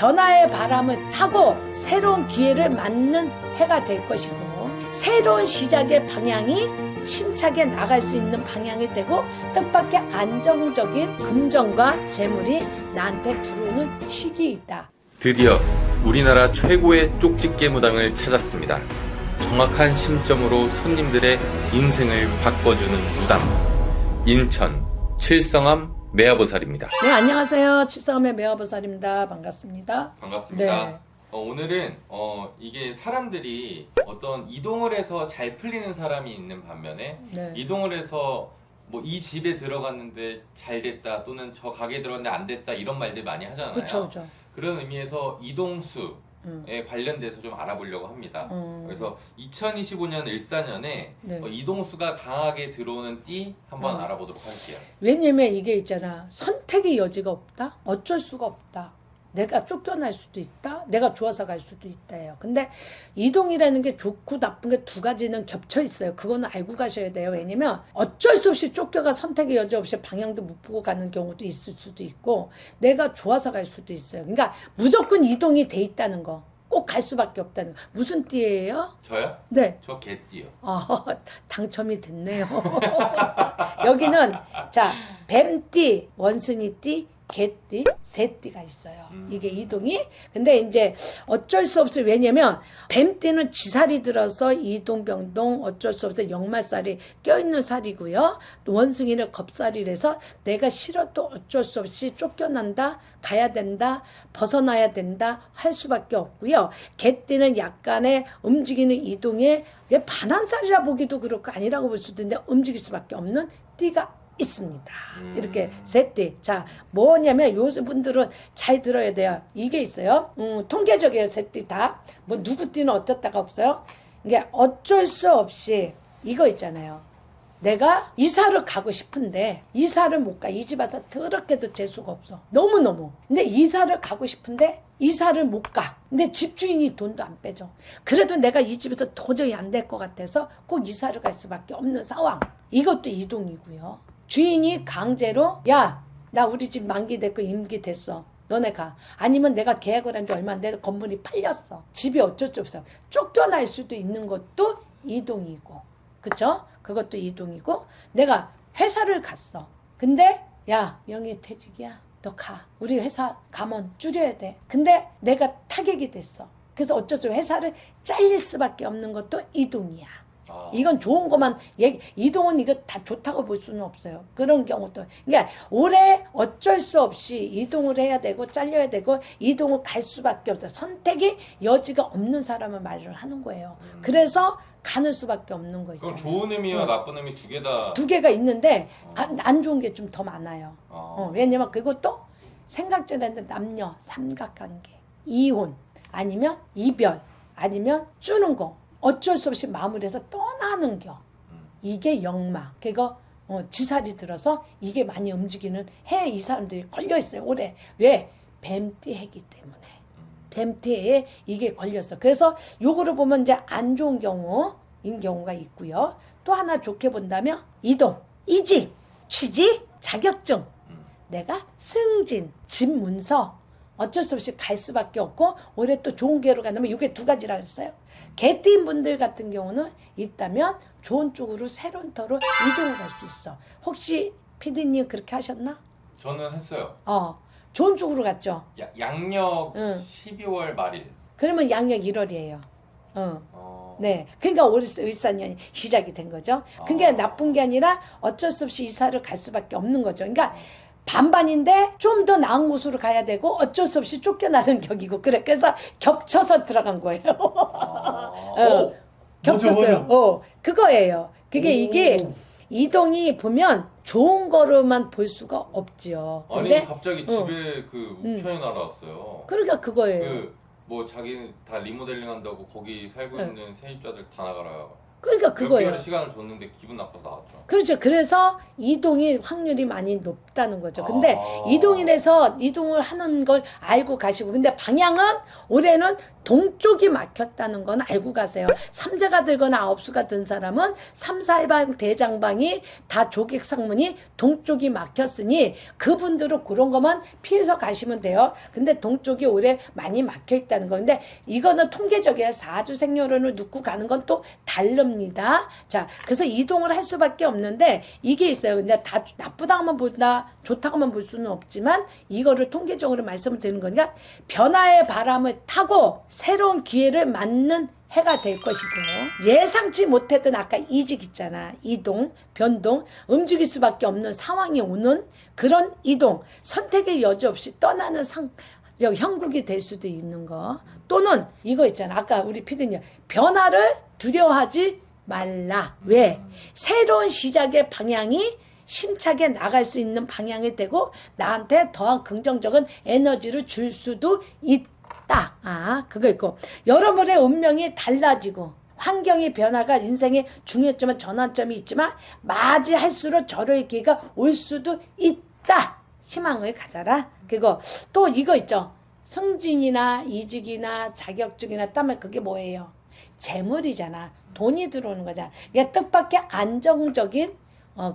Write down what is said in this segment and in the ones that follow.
변화의 바람을 타고 새로운 기회를 맞는 해가 될 것이고 새로운 시작의 방향이 힘차게 나갈 수 있는 방향이 되고 뜻밖의 안정적인 금전과 재물이 나한테 들어오는 시기이다. 드디어 우리나라 최고의 쪽집게 무당을 찾았습니다. 정확한 신점으로 손님들의 인생을 바꿔주는 무당, 인천 칠성암 매화보살입니다. 네, 안녕하세요. 칠성암의 매화보살입니다. 반갑습니다. 반갑습니다. 네. 오늘은 이게 사람들이 어떤 이동을 해서 잘 풀리는 사람이 있는 반면에 네. 이동을 해서 뭐 이 집에 들어갔는데 잘 됐다 또는 저 가게에 들어갔는데 안 됐다 이런 말들 많이 하잖아요. 그렇죠. 그런 의미에서 이동수에 관련돼서 좀 알아보려고 합니다. 그래서 2025년 을사년에 네. 이동수가 강하게 들어오는 띠 한번 알아보도록 할게요. 왜냐면 이게 있잖아. 선택의 여지가 없다. 어쩔 수가 없다. 내가 쫓겨날 수도 있다. 내가 좋아서 갈 수도 있다예요. 근데 이동이라는 게 좋고 나쁜 게 두 가지는 겹쳐 있어요. 그거는 알고 가셔야 돼요. 왜냐면 어쩔 수 없이 쫓겨가 선택의 여지 없이 방향도 못 보고 가는 경우도 있을 수도 있고 내가 좋아서 갈 수도 있어요. 그러니까 무조건 이동이 돼 있다는 거. 꼭 갈 수밖에 없다는 거. 무슨 띠예요? 저요? 네. 저 개띠요. 당첨이 됐네요. 여기는 자 뱀띠, 원숭이띠, 개띠, 새띠가 있어요. 이게 이동이. 근데 이제 어쩔 수 없어요. 왜냐면 뱀띠는 지살이 들어서 이동병동 어쩔 수 없어 역말살이 껴있는 살이고요. 또 원숭이는 겁살이라서 내가 싫어도 어쩔 수 없이 쫓겨난다, 가야 된다, 벗어나야 된다 할 수밖에 없고요. 개띠는 약간의 움직이는 이동에 반환살이라 보기도 그렇고 아니라고 볼 수도 있는데 움직일 수밖에 없는 띠가 있습니다. 이렇게 셋띠. 자, 뭐냐면 요분들은 잘 들어야 돼요. 이게 있어요. 통계적이에요. 셋띠 다. 뭐 누구 띠는 어쩌다가 없어요. 이게 어쩔 수 없이 이거 있잖아요. 내가 이사를 가고 싶은데 이사를 못 가. 이 집 와서 더럽게도 재수가 없어. 너무너무. 근데 이사를 가고 싶은데 이사를 못 가. 근데 집주인이 돈도 안 빼줘. 그래도 내가 이 집에서 도저히 안 될 것 같아서 꼭 이사를 갈 수밖에 없는 상황. 이것도 이동이고요. 주인이 강제로 야, 나 우리 집 만기 됐고 임기 됐어. 너네 가. 아니면 내가 계약을 한 지 얼마 안 돼서 건물이 팔렸어. 집이 어쩔 수 없어. 쫓겨날 수도 있는 것도 이동이고. 그쵸? 그것도 이동이고. 내가 회사를 갔어. 근데 야, 명예퇴직이야. 너 가. 우리 회사 가면 줄여야 돼. 근데 내가 타격이 됐어. 그래서 어쩔 수 없이 회사를 잘릴 수밖에 없는 것도 이동이야. 이건 좋은 것만 이동은 이거 다 좋다고 볼 수는 없어요. 그런 경우도. 그러니까 올해 어쩔 수 없이 이동을 해야 되고 잘려야 되고 이동을 갈 수밖에 없어요. 선택의 여지가 없는 사람을 말을 하는 거예요. 그래서 가는 수밖에 없는 거 있잖아요. 그럼 좋은 의미와 나쁜 의미 두 개 다. 두 개가 있는데 안 좋은 게 좀 더 많아요. 왜냐면 그것도 생각지도 않는 남녀 삼각관계, 이혼 아니면 이별 아니면 주는 거. 어쩔 수 없이 마무리해서 떠나는 겨. 이게 역마. 그거 지살이 들어서 이게 많이 움직이는 해 이 사람들이 걸려 있어요. 올해. 왜? 뱀띠 해기 때문에. 뱀띠에 이게 걸렸어. 그래서 요거를 보면 이제 안 좋은 경우인 경우가 있고요. 또 하나 좋게 본다면 이동, 이직, 취직, 자격증. 내가 승진, 집 문서. 어쩔 수 없이 갈 수밖에 없고 올해 또 좋은 기회로 간다면 이게 두 가지라고 했어요. 개띠인 분들 같은 경우는 있다면 좋은 쪽으로 새로운 터로 이동을 할 수 있어. 혹시 피디님 그렇게 하셨나? 저는 했어요. 좋은 쪽으로 갔죠. 양력 12월 말일. 그러면 양력 1월이에요. 네, 그러니까 올 을사년이 시작이 된 거죠. 그게 나쁜 게 아니라 어쩔 수 없이 이사를 갈 수밖에 없는 거죠. 그러니까 반반인데 좀 더 나은 곳으로 가야 되고 어쩔 수 없이 쫓겨나는 격이고 그래서 겹쳐서 들어간 거예요. 겹쳤어요. 그거예요. 그게 이게 이동이 보면 좋은 거로만 볼 수가 없죠. 근데 아니 갑자기 집에 그 우편이 날아왔어요. 그러니까 그거예요. 뭐 자기 다 리모델링 한다고 거기 살고 있는 세입자들 다 나가라. 그러니까 몇 그거예요. 개월의 시간을 줬는데 기분 나빠서 나왔죠. 그렇죠. 그래서 이동이 확률이 많이 높다는 거죠. 근데 아. 이동이라서 이동을 하는 걸 알고 가시고, 근데 방향은 올해는 동쪽이 막혔다는 건 알고 가세요. 삼재가 들거나 아홉수가 든 사람은 삼사해방 대장방이 다 조객상문이 동쪽이 막혔으니 그분들은 그런 것만 피해서 가시면 돼요. 근데 동쪽이 올해 많이 막혀 있다는 거. 근데 이거는 통계적이에요. 사주생년운을 놓고 가는 건 또 다릅니다. 자, 그래서 이동을 할 수밖에 없는데 이게 있어요. 근데 다 나쁘다고만 보다 좋다고만 볼 수는 없지만 이거를 통계적으로 말씀을 드리는 거니까 변화의 바람을 타고 새로운 기회를 맞는 해가 될 것이고요. 예상치 못했던 아까 이직 있잖아. 이동, 변동, 움직일 수밖에 없는 상황이 오는 그런 이동, 선택의 여지 없이 떠나는 형국이 될 수도 있는 거. 또는 이거 있잖아. 아까 우리 피디님 변화를 두려워하지 말라. 왜? 새로운 시작의 방향이 심차게 나갈 수 있는 방향이 되고 나한테 더한 긍정적인 에너지를 줄 수도 있다. 아, 그거 있고 여러분의 운명이 달라지고 환경의 변화가 인생의 중요점은 전환점이 있지만 맞이할수록 저로의 기회가 올 수도 있다. 희망을 가져라. 그리고 또 이거 있죠. 승진이나 이직이나 자격증이나 따면 그게 뭐예요? 재물이잖아. 돈이 들어오는 거잖아. 그러니까 뜻밖의 안정적인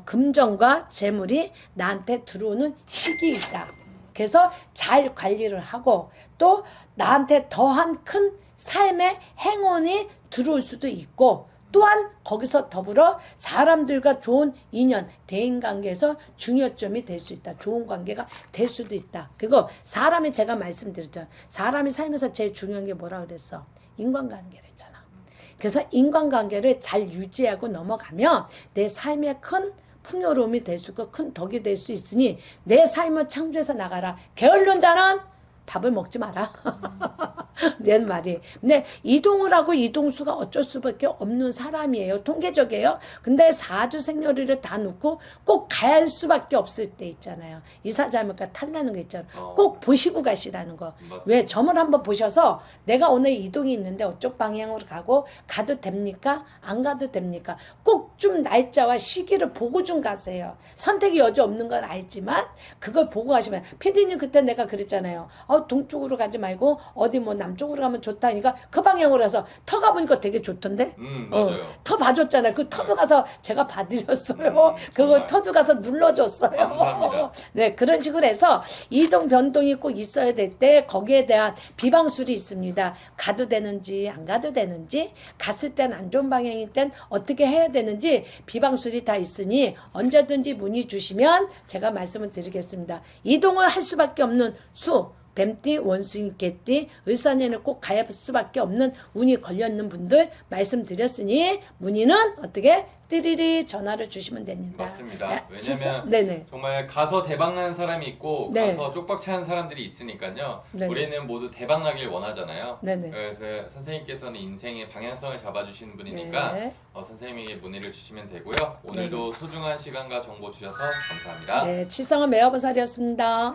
금전과 재물이 나한테 들어오는 시기이다. 그래서 잘 관리를 하고 또 나한테 더한 큰 삶의 행운이 들어올 수도 있고 또한 거기서 더불어 사람들과 좋은 인연, 대인관계에서 중요점이 될 수 있다. 좋은 관계가 될 수도 있다. 그리고 사람이 제가 말씀드렸죠. 사람이 살면서 제일 중요한 게 뭐라 그랬어? 인간관계를 했잖아. 그래서 인간관계를 잘 유지하고 넘어가면 내 삶에 큰 풍요로움이 될 수 있고 큰 덕이 될 수 있으니 내 삶을 창조해서 나가라. 게을른 자는 밥을 먹지 마라. 내 말이. 근데 이동을 하고 이동수가 어쩔 수밖에 없는 사람이에요. 통계적이에요. 근데 사주생년일을 다 놓고 꼭 가야 할 수밖에 없을 때 있잖아요. 이사자니까 탈나는 거 있잖아요. 꼭 보시고 가시라는 거. 맞습니다. 왜? 점을 한번 보셔서 내가 오늘 이동이 있는데 어쪽 방향으로 가도 됩니까? 안 가도 됩니까? 꼭 좀 날짜와 시기를 보고 좀 가세요. 선택의 여지 없는 건 알지만 그걸 보고 가시면 피디님 그때 내가 그랬잖아요. 동쪽으로 가지 말고 어디 뭐 남쪽으로 가면 좋다니까 그 방향으로 가서 터 가보니까 되게 좋던데. 맞아요. 터 봐줬잖아요. 그 터도 가서 제가 봐드렸어요. 그거 정말. 터도 가서 눌러줬어요. 감사합니다. 네, 그런 식으로 해서 이동 변동이 꼭 있어야 될 때 거기에 대한 비방술이 있습니다. 가도 되는지 안 가도 되는지 갔을 땐 안 좋은 방향일 땐 어떻게 해야 되는지 비방술이 다 있으니 언제든지 문의 주시면 제가 말씀을 드리겠습니다. 이동을 할 수밖에 없는 수 뱀띠, 원숭이, 개띠, 을사년에 꼭 가야 할 수밖에 없는 운이 걸려있는 분들 말씀드렸으니 문의는 어떻게 띠리리 전화를 주시면 됩니다. 맞습니다. 네, 왜냐면 네네. 정말 가서 대박난 사람이 있고 네. 가서 쪽박차는 사람들이 있으니까요. 네네. 우리는 모두 대박나길 원하잖아요. 네네. 그래서 선생님께서는 인생의 방향성을 잡아주시는 분이니까 네. 선생님에게 문의를 주시면 되고요. 오늘도 소중한 시간과 정보 주셔서 감사합니다. 네, 칠성은 매화보살이었습니다.